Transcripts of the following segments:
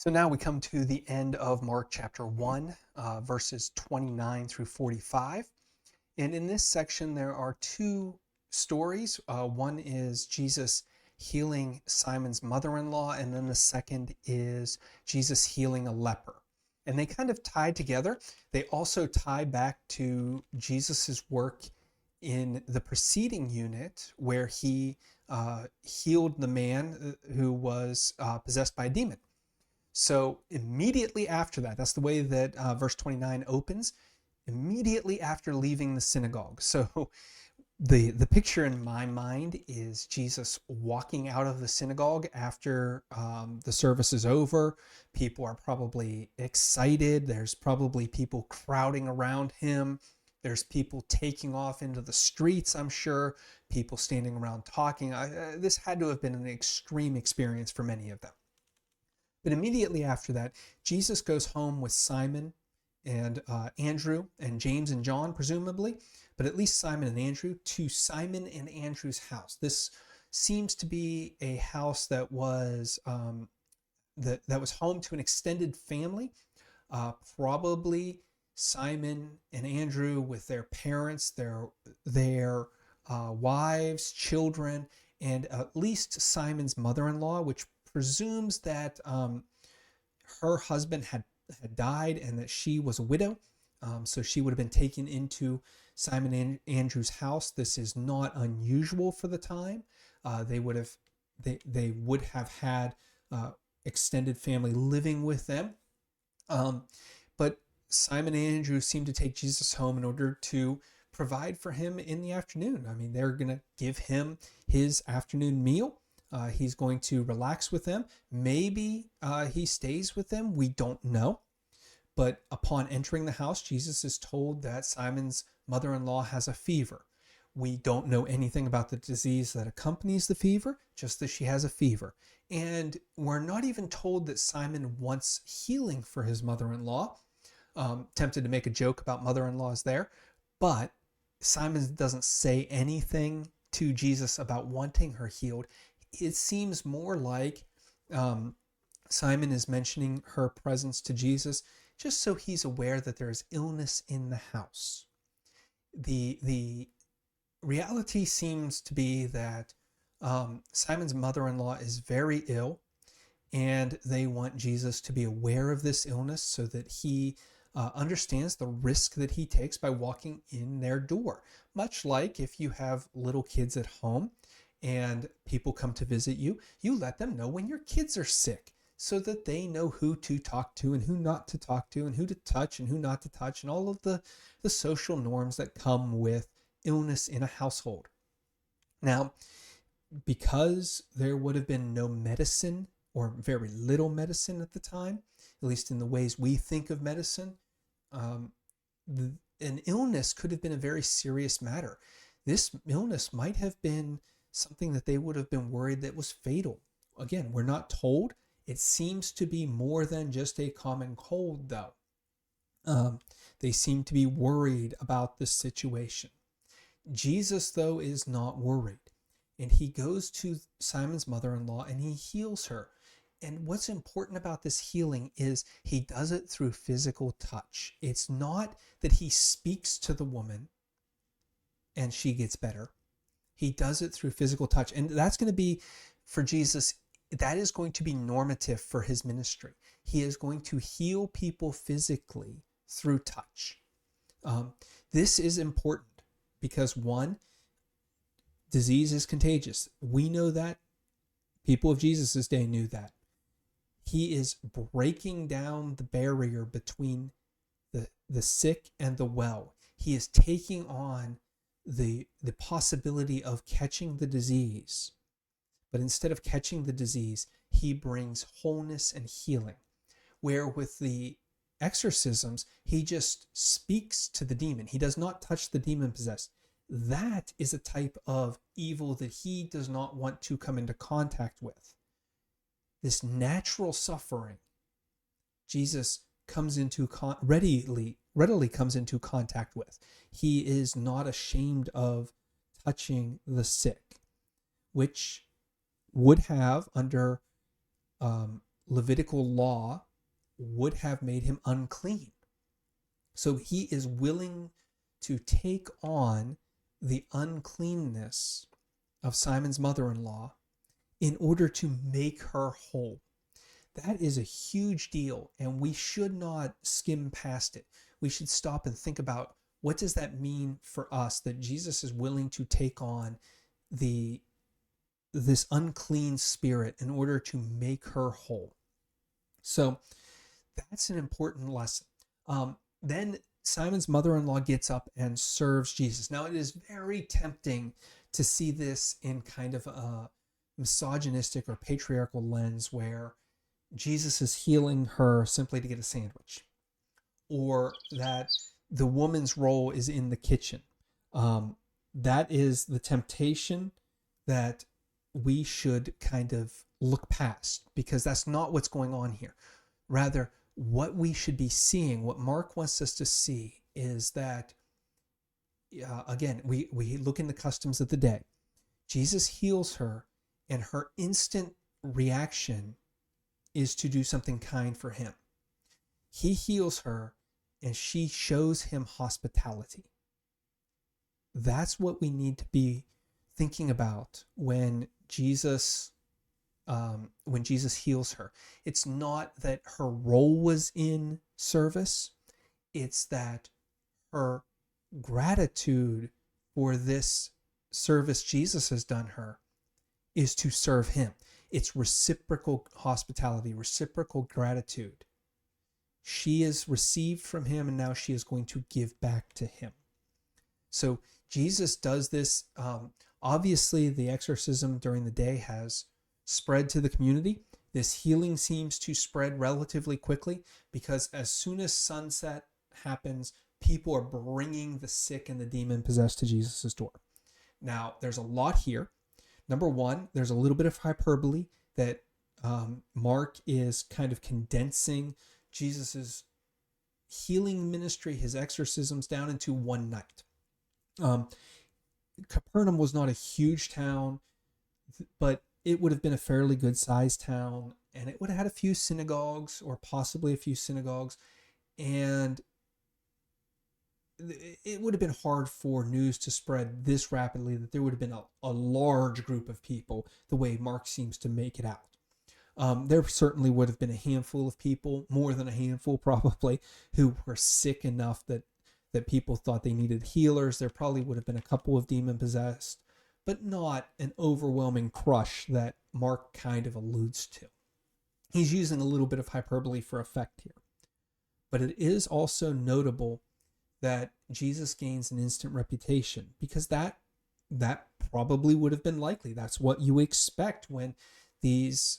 So now we come to the end of Mark chapter 1, verses 29 through 45. And in this section, there are two stories. One is Jesus healing Simon's mother-in-law, and then the second is Jesus healing a leper. And they kind of tie together. They also tie back to Jesus's work in the preceding unit, where he healed the man who was possessed by a demon. So immediately after that, that's the way that verse 29 opens, immediately after leaving the synagogue. So the picture in my mind is Jesus walking out of the synagogue after the service is over. People are probably excited. There's probably people crowding around him. There's people taking off into the streets, I'm sure. People standing around talking. This had to have been an extreme experience for many of them. But immediately after that, Jesus goes home with Simon and Andrew and James and John, presumably, but at least Simon and Andrew, to Simon and Andrew's house. This seems to be a house that was that was home to an extended family, probably Simon and Andrew with their parents, their wives, children, and at least Simon's mother-in-law, which presumes that her husband had died and that she was a widow. So she would have been taken into Simon and Andrew's house. This is not unusual for the time. They would have had extended family living with them. But Simon and Andrew seem to take Jesus home in order to provide for him in the afternoon. I mean, they're going to give him his afternoon meal. He's going to relax with them. Maybe he stays with them. We don't know. But upon entering the house, Jesus is told that Simon's mother-in-law has a fever. We don't know anything about the disease that accompanies the fever, just that she has a fever. And we're not even told that Simon wants healing for his mother-in-law. Tempted to make a joke about mother-in-laws there, but Simon doesn't say anything to Jesus about wanting her healed. It seems more like Simon is mentioning her presence to Jesus just so he's aware that there is illness in the house. The reality seems to be that Simon's mother-in-law is very ill, and they want Jesus to be aware of this illness so that he understands the risk that he takes by walking in their door. Much like if you have little kids at home and people come to visit you, you let them know when your kids are sick so that they know who to talk to and who not to talk to and who to touch and who not to touch and all of the social norms that come with illness in a household. Now, because there would have been no medicine or very little medicine at the time, at least in the ways we think of medicine, an illness could have been a very serious matter. This illness might have been something that they would have been worried that was fatal. Again, we're not told. It seems to be more than just a common cold, though. They seem to be worried about this situation. Jesus, though, is not worried. And he goes to Simon's mother-in-law and he heals her. And what's important about this healing is he does it through physical touch. It's not that he speaks to the woman and she gets better. He does it through physical touch. And that's going to be, for Jesus, that is going to be normative for his ministry. He is going to heal people physically through touch. This is important because, one, disease is contagious. We know that. People of Jesus' day knew that. He is breaking down the barrier between the sick and the well. He is taking on the possibility of catching the disease. But instead of catching the disease, he brings wholeness and healing. Where with the exorcisms, he just speaks to the demon. He does not touch the demon possessed. That is a type of evil that he does not want to come into contact with. This natural suffering, Jesus comes into readily comes into contact with. He is not ashamed of touching the sick, which would have, under Levitical law would have made him unclean. So he is willing to take on the uncleanness of Simon's mother-in-law in order to make her whole. That is a huge deal, and we should not skim past it. We should stop and think about, what does that mean for us, that Jesus is willing to take on this unclean spirit in order to make her whole. So that's an important lesson. Then Simon's mother-in-law gets up and serves Jesus. Now, it is very tempting to see this in kind of a misogynistic or patriarchal lens, where Jesus is healing her simply to get a sandwich, or that the woman's role is in the kitchen. That is the temptation that we should kind of look past, because that's not what's going on here. Rather, what we should be seeing, what Mark wants us to see, is that, again, we look in the customs of the day. Jesus heals her, and her instant reaction is to do something kind for him. He heals her, and she shows him hospitality. That's what we need to be thinking about when Jesus heals her. It's not that her role was in service. It's that her gratitude for this service Jesus has done her is to serve him. It's reciprocal hospitality, reciprocal gratitude. She is received from him, and now she is going to give back to him. So Jesus does this. Obviously, the exorcism during the day has spread to the community. This healing seems to spread relatively quickly, because as soon as sunset happens, people are bringing the sick and the demon-possessed to Jesus' door. Now, there's a lot here. Number one, there's a little bit of hyperbole that Mark is kind of condensing Jesus's healing ministry, his exorcisms, down into one night. Capernaum was not a huge town, but it would have been a fairly good sized town, and it would have had a few synagogues, or possibly a few synagogues, and it would have been hard for news to spread this rapidly, that there would have been a large group of people the way Mark seems to make it out. There certainly would have been a handful of people, more than a handful probably, who were sick enough that people thought they needed healers. There probably would have been a couple of demon-possessed, but not an overwhelming crush that Mark kind of alludes to. He's using a little bit of hyperbole for effect here. But it is also notable that Jesus gains an instant reputation, because that probably would have been likely. That's what you expect when these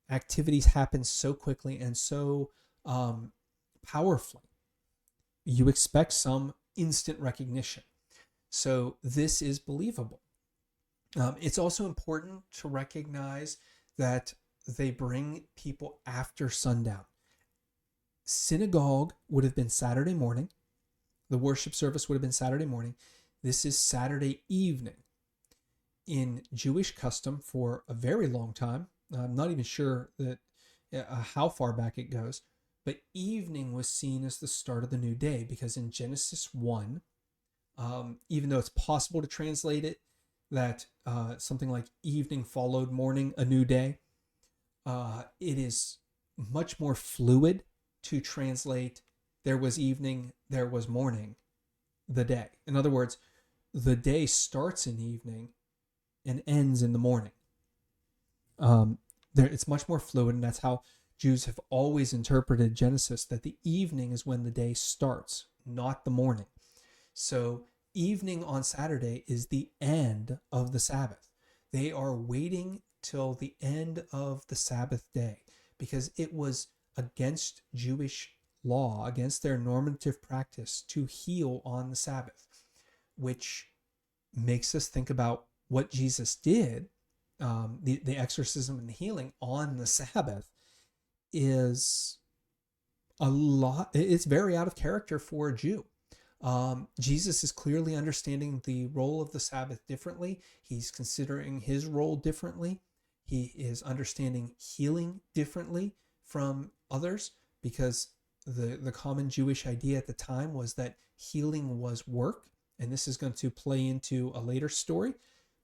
activities happen so quickly and so powerfully. You expect some instant recognition. So this is believable. It's also important to recognize that they bring people after sundown. Synagogue would have been Saturday morning. The worship service would have been Saturday morning. This is Saturday evening. In Jewish custom, for a very long time, I'm not even sure that how far back it goes, but evening was seen as the start of the new day, because in Genesis 1, even though it's possible to translate it that something like evening followed morning, a new day, it is much more fluid to translate there was evening, there was morning, the day. In other words, the day starts in the evening and ends in the morning. It's much more fluid, and that's how Jews have always interpreted Genesis, that the evening is when the day starts, not the morning. So evening on Saturday is the end of the Sabbath. They are waiting till the end of the Sabbath day, because it was against Jewish law, against their normative practice, to heal on the Sabbath, which makes us think about what Jesus did. The exorcism and the healing on the Sabbath is a lot. It's very out of character for a Jew. Jesus is clearly understanding the role of the Sabbath differently. He's considering his role differently. He is understanding healing differently from others because the common Jewish idea at the time was that healing was work. And this is going to play into a later story,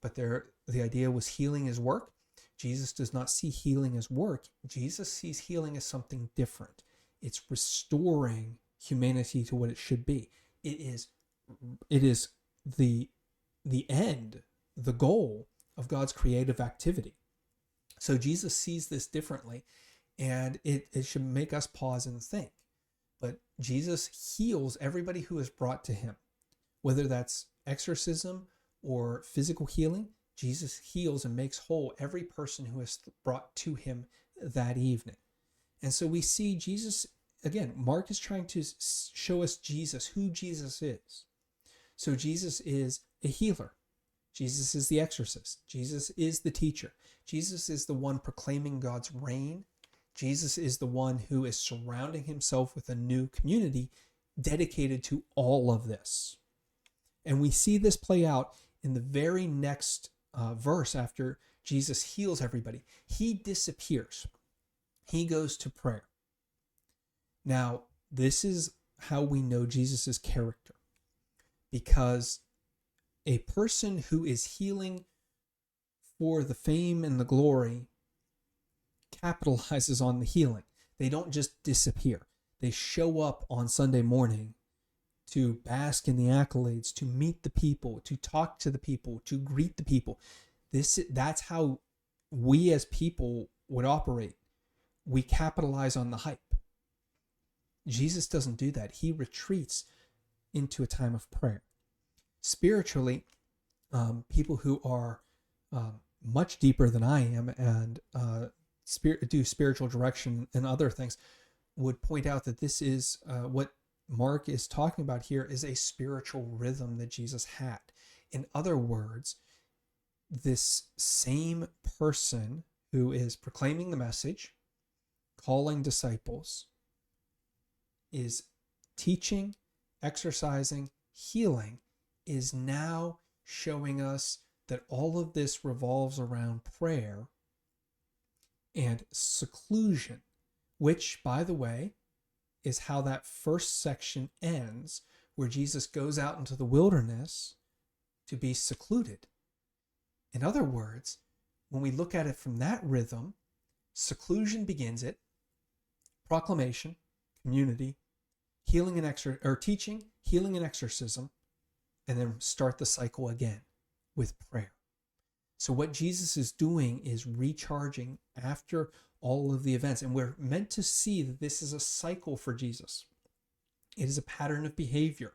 but the idea was healing is work. Jesus does not see healing as work. Jesus sees healing as something different. It's restoring humanity to what it should be. It is the end, the goal of God's creative activity. So Jesus sees this differently, and it should make us pause and think. But Jesus heals everybody who is brought to him, whether that's exorcism or physical healing. Jesus heals and makes whole every person who is brought to him that evening. And so we see Jesus, again, Mark is trying to show us Jesus, who Jesus is. So Jesus is a healer. Jesus is the exorcist. Jesus is the teacher. Jesus is the one proclaiming God's reign. Jesus is the one who is surrounding himself with a new community dedicated to all of this. And we see this play out in the very next verse after Jesus heals everybody. He disappears. He goes to prayer. Now, this is how we know Jesus' character, because a person who is healing for the fame and the glory capitalizes on the healing. They don't just disappear. They show up on Sunday morning to bask in the accolades, to meet the people, to talk to the people, to greet the people. That's how we as people would operate. We capitalize on the hype. Jesus doesn't do that. He retreats into a time of prayer. Spiritually, people who are much deeper than I am and do spiritual direction and other things would point out that this is what Mark is talking about here is a spiritual rhythm that Jesus had. In other words, this same person who is proclaiming the message, calling disciples, is teaching, exercising, healing, is now showing us that all of this revolves around prayer and seclusion, which, by the way, is how that first section ends, where Jesus goes out into the wilderness to be secluded. In other words, when we look at it from that rhythm, seclusion begins it, proclamation, community, healing and teaching, healing and exorcism, and then start the cycle again with prayer. So what Jesus is doing is recharging after all of the events. And we're meant to see that this is a cycle for Jesus. It is a pattern of behavior.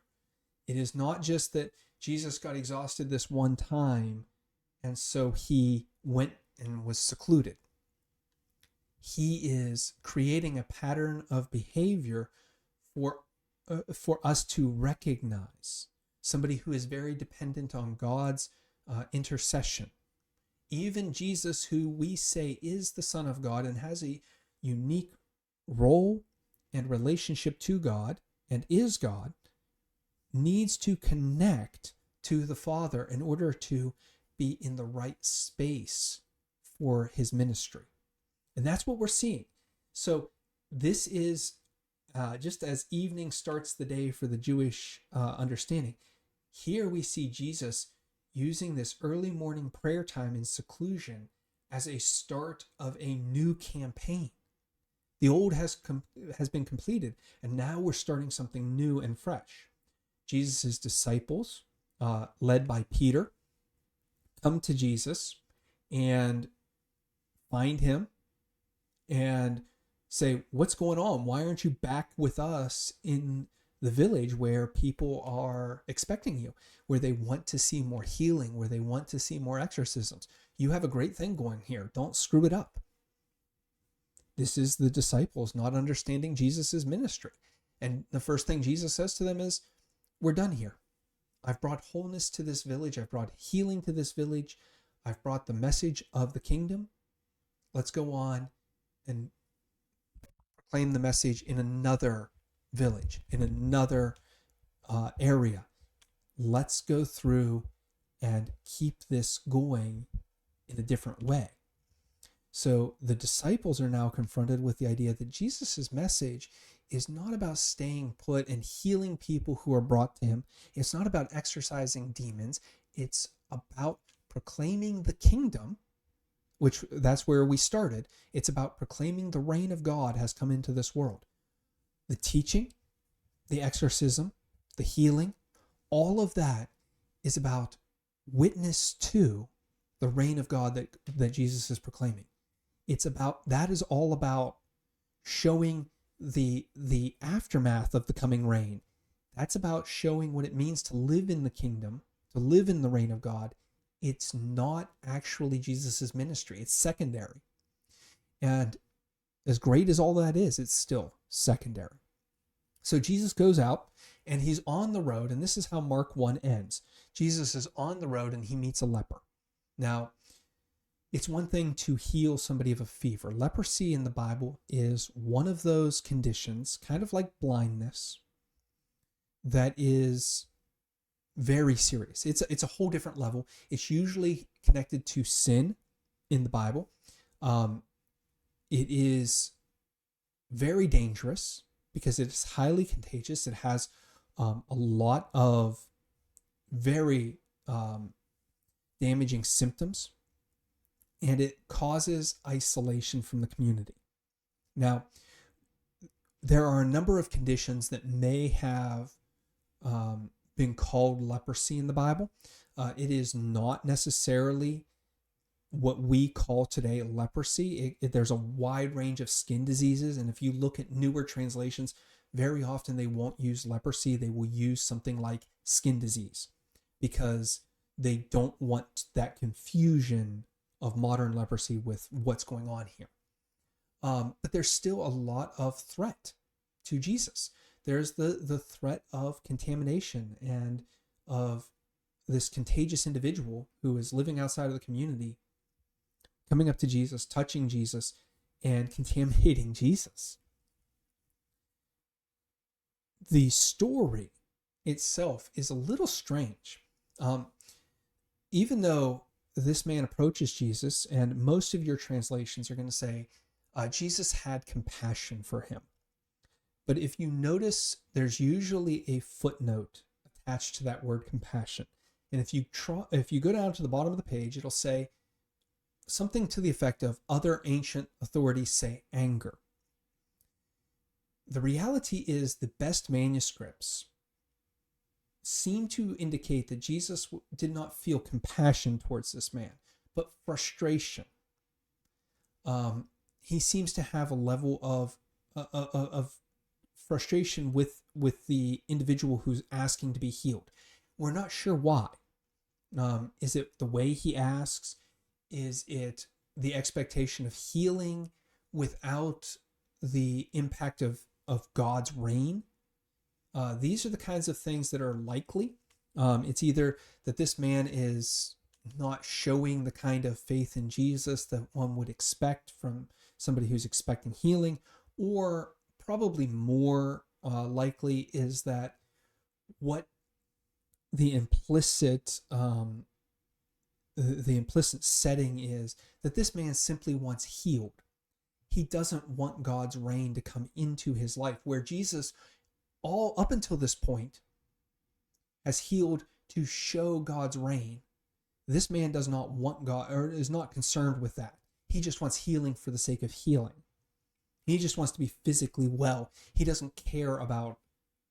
It is not just that Jesus got exhausted this one time and so he went and was secluded. He is creating a pattern of behavior for us to recognize somebody who is very dependent on God's intercession. Even Jesus, who we say is the Son of God and has a unique role and relationship to God and is God, needs to connect to the Father in order to be in the right space for his ministry. And that's what we're seeing. So this is just as evening starts the day for the Jewish understanding. Here we see Jesus using this early morning prayer time in seclusion as a start of a new campaign. The old has been completed, and now we're starting something new and fresh. Jesus' disciples, led by Peter, come to Jesus and find him and say, "What's going on? Why aren't you back with us in the village where people are expecting you, where they want to see more healing, where they want to see more exorcisms? You have a great thing going here. Don't screw it up." This is the disciples not understanding Jesus' ministry. And the first thing Jesus says to them is, "We're done here. I've brought wholeness to this village. I've brought healing to this village. I've brought the message of the kingdom. Let's go on and proclaim the message in another village, in another area. Let's go through and keep this going in a different way." So the disciples are now confronted with the idea that Jesus' message is not about staying put and healing people who are brought to him. It's not about exorcising demons. It's about proclaiming the kingdom, which that's where we started. It's about proclaiming the reign of God has come into this world. The teaching, the exorcism, the healing, all of that is about witness to the reign of God that Jesus is proclaiming. That is all about showing the aftermath of the coming reign. That's about showing what it means to live in the kingdom, to live in the reign of God. It's not actually Jesus's ministry. It's secondary. And as great as all that is, it's still secondary. So Jesus goes out and he's on the road, and this is how Mark 1 ends. Jesus is on the road and he meets a leper. Now, it's one thing to heal somebody of a fever. Leprosy in the Bible is one of those conditions, kind of like blindness, that is very serious. It's a whole different level. It's usually connected to sin in the Bible. It is very dangerous because it is highly contagious. It has a lot of very damaging symptoms, and it causes isolation from the community. Now, there are a number of conditions that may have been called leprosy in the Bible. It is not necessarily what we call today leprosy. There's a wide range of skin diseases, and if you look at newer translations, very often they won't use leprosy. They will use something like skin disease because they don't want that confusion of modern leprosy with what's going on here. But there's still a lot of threat to Jesus. There's the threat of contamination and of this contagious individual who is living outside of the community coming up to Jesus, touching Jesus, and contaminating Jesus. The story itself is a little strange. Even though this man approaches Jesus, and most of your translations are going to say Jesus had compassion for him. But if you notice, there's usually a footnote attached to that word compassion. And if you go down to the bottom of the page, it'll say something to the effect of other ancient authorities say anger. The reality is the best manuscripts seem to indicate that Jesus did not feel compassion towards this man, but frustration. He seems to have a level of frustration with the individual who's asking to be healed. We're not sure why. Is it the way he asks? Is it the expectation of healing without the impact of God's reign? These are the kinds of things that are likely. It's either that this man is not showing the kind of faith in Jesus that one would expect from somebody who's expecting healing, or probably more likely is that what the implicit setting is that this man simply wants healed. He doesn't want God's reign to come into his life, where Jesus, all up until this point, has healed to show God's reign. This man does not want God, or is not concerned with that. He just wants healing for the sake of healing. He just wants to be physically well. He doesn't care about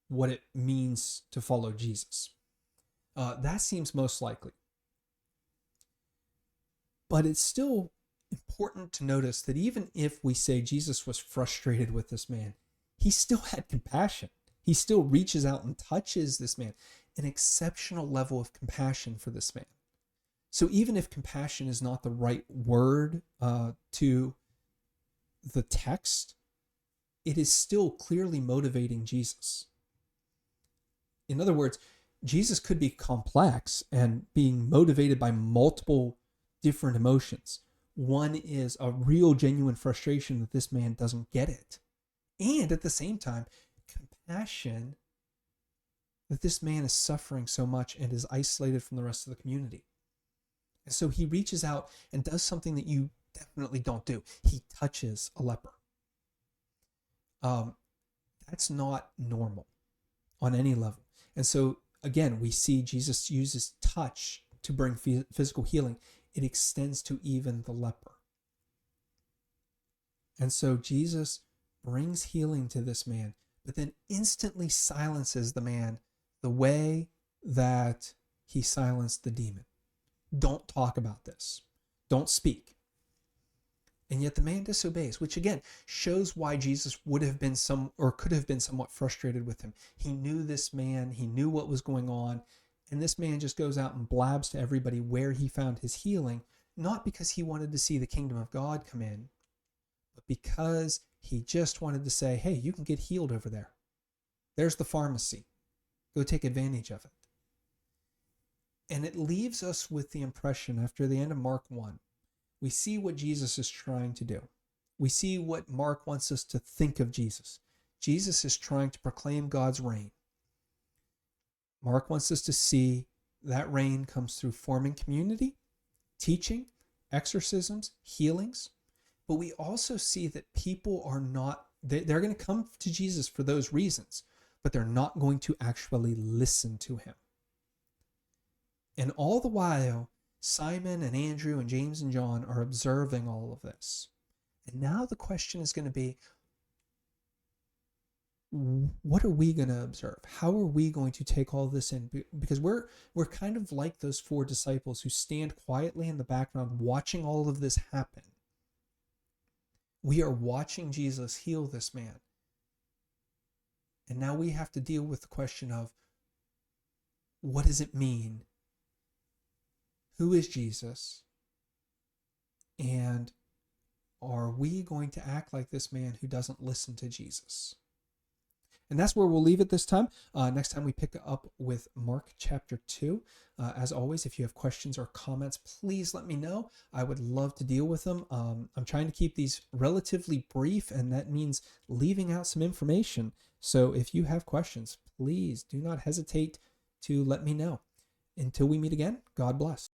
what it means to follow Jesus. That seems most likely. But it's still important to notice that even if we say Jesus was frustrated with this man, he still had compassion. He still reaches out and touches this man, an exceptional level of compassion for this man. So even if compassion is not the right word to the text, it is still clearly motivating Jesus. In other words, Jesus could be complex and being motivated by multiple different emotions. One is a real genuine frustration that this man doesn't get it. And at the same time, compassion that this man is suffering so much and is isolated from the rest of the community. And so he reaches out and does something that you definitely don't do. He touches a leper. That's not normal on any level. And so, again, we see Jesus uses touch to bring physical healing. It extends to even the leper. And so Jesus brings healing to this man, but then instantly silences the man the way that he silenced the demon. Don't talk about this. Don't speak. And yet the man disobeys, which again shows why Jesus would have been could have been somewhat frustrated with him. He knew this man, he knew what was going on, and this man just goes out and blabs to everybody where he found his healing, not because he wanted to see the kingdom of God come in, but because he just wanted to say, hey, you can get healed over there. There's the pharmacy. Go take advantage of it. And it leaves us with the impression, after the end of Mark 1, we see what Jesus is trying to do. We see what Mark wants us to think of Jesus. Jesus is trying to proclaim God's reign. Mark wants us to see that reign comes through forming community, teaching, exorcisms, healings. But we also see that people are not, they're going to come to Jesus for those reasons, but they're not going to actually listen to him. And all the while, Simon and Andrew and James and John are observing all of this. And now the question is going to be, what are we going to observe? How are we going to take all this in? Because we're kind of like those 4 disciples who stand quietly in the background watching all of this happen. We are watching Jesus heal this man. And now we have to deal with the question of, what does it mean? Who is Jesus? And are we going to act like this man who doesn't listen to Jesus? And that's where we'll leave it this time. Next time we pick up with Mark chapter 2. As always, if you have questions or comments, please let me know. I would love to deal with them. I'm trying to keep these relatively brief, and that means leaving out some information. So if you have questions, please do not hesitate to let me know. Until we meet again, God bless.